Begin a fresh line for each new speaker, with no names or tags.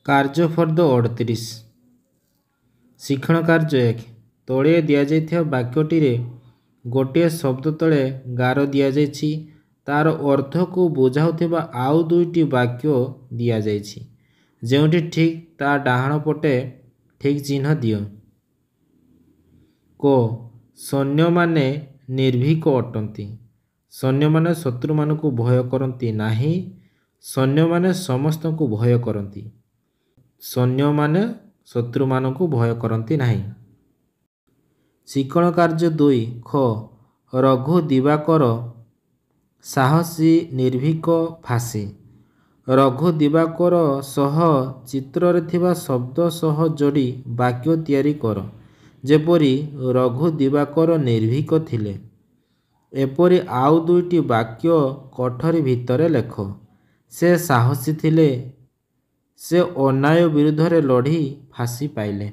କାର୍ଯ୍ୟ ଫର୍ଦ୍ଦ 38 ଶିକ୍ଷଣ କାର୍ଯ୍ୟ 1 ତଳେ ଦିଆଯାଇଥିବା ବାକ୍ୟଟିରେ ଗୋଟିଏ ଶବ୍ଦ ତଳେ ଗାର ଦିଆଯାଇଛି। ତାର ଅର୍ଥକୁ ବୁଝାଉଥିବା ଆଉ ଦୁଇଟି ବାକ୍ୟ ଦିଆଯାଇଛି। ଯେଉଁଠି ଠିକ୍ ତା ଡାହାଣ ପଟେ ଠିକ୍ ଚିହ୍ନ ଦିଅ। କ ସୈନ୍ୟମାନେ ନିର୍ଭୀକ ଅଟନ୍ତି। ସୈନ୍ୟମାନେ ଶତ୍ରୁମାନଙ୍କୁ ଭୟ କରନ୍ତି ନାହିଁ। ସୈନ୍ୟମାନେ ସମସ୍ତଙ୍କୁ ଭୟ କରନ୍ତି। ସୈନ୍ୟମାନେ ଶତ୍ରୁମାନଙ୍କୁ ଭୟ କରନ୍ତି ନାହିଁ। ଶିକ୍ଷଣ କାର୍ଯ୍ୟ 2 ଖ ରଘୁ ଦିବାକର ସାହସୀ ନିର୍ଭୀକ ଫାଶୀ। ରଘୁ ଦିବାକର ସହ ଚିତ୍ରରେ ଥିବା ଶବ୍ଦ ସହ ଯୋଡ଼ି ବାକ୍ୟ ତିଆରି କର। ଯେପରି ରଘୁ ଦିବାକର ନିର୍ଭୀକ ଥିଲେ। ଏପରି ଆଉ ଦୁଇଟି ବାକ୍ୟ କୋଠରୀ ଭିତରେ ଲେଖ। ସେ ସାହସୀ ଥିଲେ। ସେ ଅନ୍ୟାୟ ବିରୁଦ୍ଧରେ ଲଢ଼ି ଫାଶୀ ପାଇଲେ।